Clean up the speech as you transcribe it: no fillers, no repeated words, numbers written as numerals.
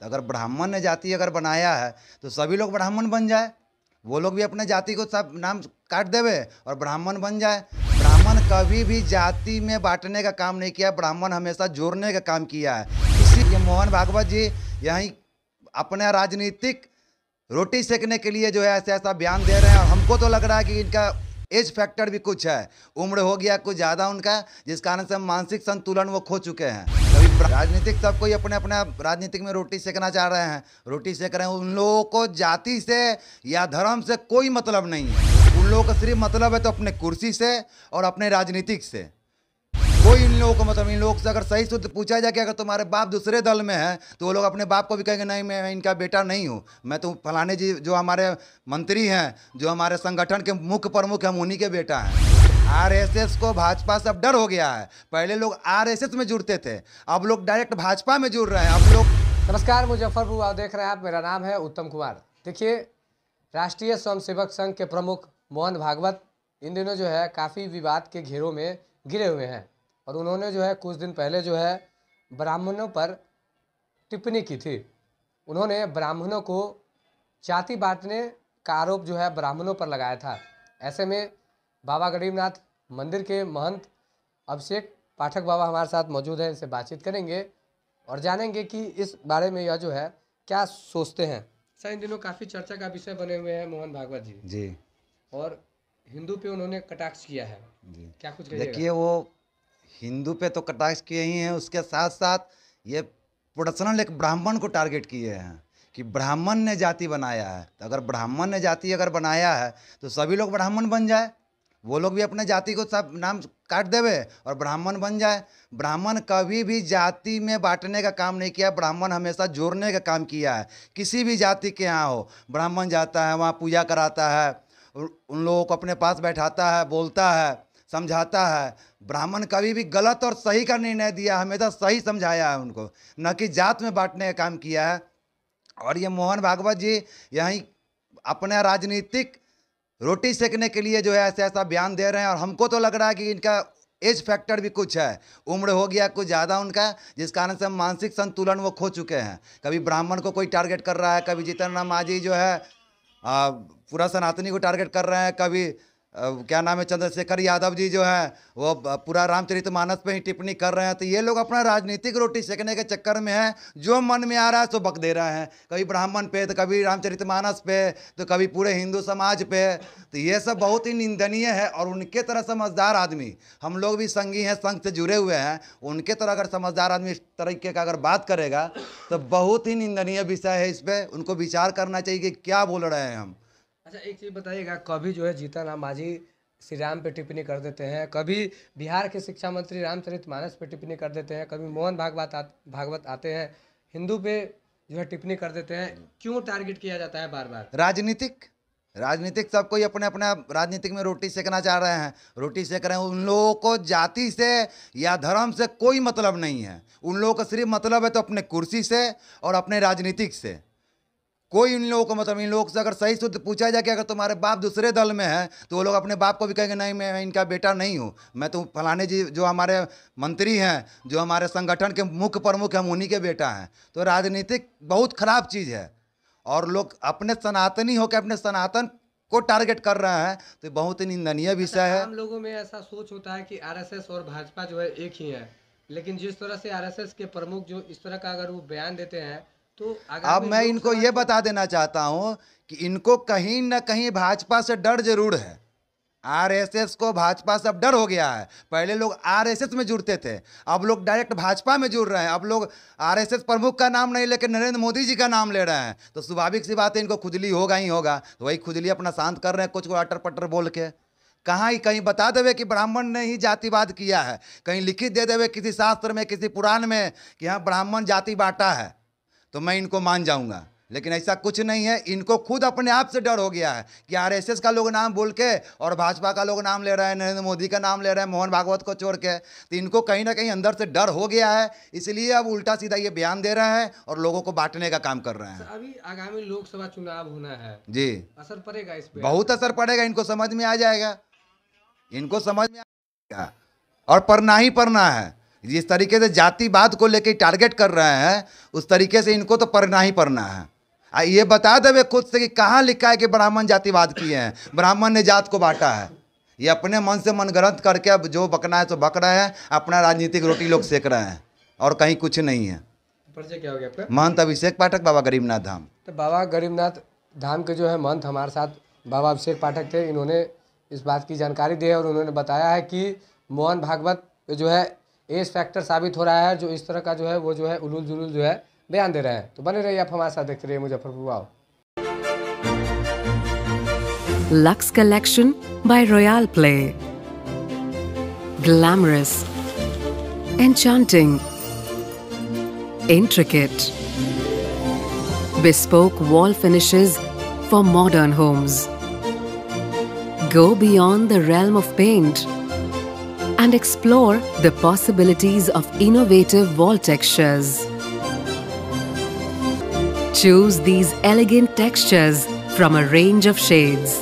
अगर ब्राह्मण ने जाति अगर बनाया है तो सभी लोग ब्राह्मण बन जाए, वो लोग भी अपने जाति को सब नाम काट देवे और ब्राह्मण बन जाए। ब्राह्मण कभी भी जाति में बांटने का काम नहीं किया, ब्राह्मण हमेशा जोड़ने का काम किया है। इसी ये मोहन भागवत जी यहीं अपने राजनीतिक रोटी सेकने के लिए जो है ऐसा ऐसा बयान दे रहे हैं, और हमको तो लग रहा है कि इनका एज फैक्टर भी कुछ है, उम्र हो गया कुछ ज़्यादा उनका, जिस कारण से मानसिक संतुलन वो खो चुके हैं। कभी राजनीतिक सब कोई अपने अपने राजनीतिक में रोटी सेकना चाह रहे हैं, रोटी सेक रहे हैं। उन लोगों को जाति से या धर्म से कोई मतलब नहीं है, उन लोगों का सिर्फ मतलब है तो अपने कुर्सी से और अपने राजनीतिक से। कोई इन लोगों को मतलब, इन लोगों से अगर सही शुद्ध पूछा जाए कि अगर तुम्हारे बाप दूसरे दल में है तो वो लोग अपने बाप को भी कहेंगे नहीं मैं इनका बेटा नहीं हूँ, मैं तो फलाने जी जो हमारे मंत्री हैं, जो हमारे संगठन के मुख्य प्रमुख हैं, हम उन्हीं के बेटा हैं। आरएसएस को भाजपा से अब डर हो गया है। पहले लोग आरएसएस में जुड़ते थे, अब लोग डायरेक्ट भाजपा में जुड़ रहे हैं। अब लोग नमस्कार, मुजफ्फरपुर आप देख रहे हैं आप, मेरा नाम है उत्तम कुमार। देखिए, राष्ट्रीय स्वयंसेवक संघ के प्रमुख मोहन भागवत इन दिनों जो है काफ़ी विवाद के घेरों में घिरे हुए हैं, और उन्होंने जो है कुछ दिन पहले जो है ब्राह्मणों पर टिप्पणी की थी। उन्होंने ब्राह्मणों को जाति बांटने का आरोप जो है ब्राह्मणों पर लगाया था। ऐसे में बाबा गरीबनाथ मंदिर के महंत अभिषेक पाठक बाबा हमारे साथ मौजूद हैं, इनसे बातचीत करेंगे और जानेंगे कि इस बारे में यह जो है क्या सोचते हैं। सर, इन दिनों काफ़ी चर्चा का विषय बने हुए हैं मोहन भागवत जी, और हिंदू पे उन्होंने कटाक्ष किया है जी। क्या कुछ कहिएगा? देखिए, वो हिंदू पे तो कटाक्ष किए ही हैं, उसके साथ साथ ये पर्सनल एक ब्राह्मण को टारगेट किए हैं कि ब्राह्मण ने जाति बनाया है। तो अगर ब्राह्मण ने जाति अगर बनाया है तो सभी लोग ब्राह्मण बन जाए, वो लोग भी अपने जाति को सब नाम काट देवे और ब्राह्मण बन जाए। ब्राह्मण कभी भी जाति में बांटने का काम नहीं किया, ब्राह्मण हमेशा जोड़ने का काम किया है। किसी भी जाति के यहाँ हो, ब्राह्मण जाता है, वहाँ पूजा कराता है, उन लोगों को अपने पास बैठाता है, बोलता है, समझाता है। ब्राह्मण कभी भी गलत और सही का निर्णय दिया, हमेशा सही समझाया है उनको, न कि जात में बांटने का काम किया है। और ये मोहन भागवत जी यहीं अपने राजनीतिक रोटी सेकने के लिए जो है ऐसा ऐसा बयान दे रहे हैं, और हमको तो लग रहा है कि इनका एज फैक्टर भी कुछ है, उम्र हो गया कुछ ज़्यादा उनका, जिस कारण से मानसिक संतुलन वो खो चुके हैं। कभी ब्राह्मण को कोई टारगेट कर रहा है, कभी जीतन राम मांझी जो है पूरा सनातनी को टारगेट कर रहे हैं, कभी क्या नाम है चंद्रशेखर यादव जी जो है वो पूरा रामचरितमानस पे ही टिप्पणी कर रहे हैं। तो ये लोग अपना राजनीतिक रोटी सेकने के चक्कर में है, जो मन में आ रहा है सो बक दे रहे हैं, कभी ब्राह्मण पे तो कभी रामचरितमानस पे तो कभी पूरे हिंदू समाज पे। तो ये सब बहुत ही निंदनीय है, और उनके तरह समझदार आदमी, हम लोग भी संघी हैं, संघ से जुड़े हुए हैं, उनके तरह अगर समझदार आदमी इस तरीके का अगर बात करेगा तो बहुत ही निंदनीय विषय है। इस पर उनको विचार करना चाहिए कि क्या बोल रहे हैं हम। अच्छा, एक चीज़ बताइएगा, कभी जो है जीतन राम मांझी श्री राम पे टिप्पणी कर देते हैं, कभी बिहार के शिक्षा मंत्री रामचरितमानस पे टिप्पणी कर देते हैं, कभी मोहन भागवत आते हैं हिंदू पे जो है टिप्पणी कर देते हैं। क्यों टारगेट किया जाता है बार बार? राजनीतिक सब कोई अपने अपने राजनीतिक में रोटी सेकना चाह रहे हैं, रोटी सेक रहे हैं। उन लोगों को जाति से या धर्म से कोई मतलब नहीं है, उन लोगों का सिर्फ मतलब है तो अपने कुर्सी से और अपने राजनीतिक से। कोई इन लोगों को मतलब, इन लोगों से अगर सही शुद्ध पूछा जाए कि अगर तुम्हारे बाप दूसरे दल में है तो वो लोग अपने बाप को भी कहेंगे नहीं मैं इनका बेटा नहीं हूँ, मैं तो फलाने जी जो हमारे मंत्री हैं, जो हमारे संगठन के मुख्य प्रमुख हैं, हम उन्हीं के बेटा हैं। तो राजनीतिक बहुत खराब चीज़ है, और लोग अपने सनातनी होकर अपने सनातन को टारगेट कर रहे हैं, तो बहुत ही निंदनीय विषय है। आम लोगों में ऐसा सोच होता है कि आरएसएस और भाजपा जो है एक ही है, लेकिन जिस तरह से आरएसएस के प्रमुख जो इस तरह का अगर वो बयान देते हैं तो अब मैं इनको ये बता देना चाहता हूं कि इनको कहीं ना कहीं भाजपा से डर जरूर है। आरएसएस को भाजपा से अब डर हो गया है। पहले लोग आरएसएस में जुड़ते थे, अब लोग डायरेक्ट भाजपा में जुड़ रहे हैं। अब लोग आरएसएस प्रमुख का नाम नहीं लेकर नरेंद्र मोदी जी का नाम ले रहे हैं। तो स्वाभाविक सी बात है, इनको खुजली होगा ही होगा, तो वही खुजली अपना शांत कर रहे हैं कुछ को अटर पटर बोल के। कहाँ ही कहीं बता देवे कि ब्राह्मण ने ही जातिवाद किया है, कहीं लिखित दे देवे किसी शास्त्र में किसी पुराण में कि हाँ ब्राह्मण जाति बांटा है, तो मैं इनको मान जाऊंगा। लेकिन ऐसा कुछ नहीं है, इनको खुद अपने आप से डर हो गया है कि आरएसएस का लोग नाम बोल के और भाजपा का लोग नाम ले रहे हैं, नरेंद्र मोदी का नाम ले रहे हैं, मोहन भागवत को छोड़ के। तो इनको कहीं ना कहीं अंदर से डर हो गया है, इसलिए अब उल्टा सीधा ये बयान दे रहे हैं और लोगों को बांटने का काम कर रहे हैं। अभी आगामी लोकसभा चुनाव होना है जी, असर पड़ेगा इस पे? बहुत असर पड़ेगा, इनको समझ में आ जाएगा, इनको समझ में आ जाएगा, और पढ़ना ही पढ़ना है। जिस तरीके से जातिवाद को लेकर टारगेट कर रहे हैं उस तरीके से इनको तो पढ़ना ही पड़ना है। ये बता देवे खुद से कि कहाँ लिखा है कि ब्राह्मण जातिवाद किए हैं, ब्राह्मण ने जात को बांटा है। ये अपने मन से मनगढ़ंत करके अब जो बकना है तो बक रहे हैं, अपना राजनीतिक रोटी लोग सेक रहे हैं और कहीं कुछ नहीं है। परिचय क्या हो गया आपका? महंत अभिषेक पाठक, बाबा गरीबनाथ धाम। तो बाबा गरीबनाथ धाम के जो है महंत हमारे साथ बाबा अभिषेक पाठक थे। इन्होंने इस बात की जानकारी दी है और उन्होंने बताया है कि मोहन भागवत जो है एज फैक्टर साबित हो रहा है, जो इस तरह का जो है वो जो है उलूल जुलूल जो है बयान दे रहे हैं। तो बने रहिए आप हमारे साथ, देखते रहिए मुजफ्फरपुर वाव। Lux Collection by Royal Play. Glamorous, enchanting, intricate, bespoke wall finishes for modern homes. Go beyond the realm of paint and explore the possibilities of innovative wall textures. Choose these elegant textures from a range of shades.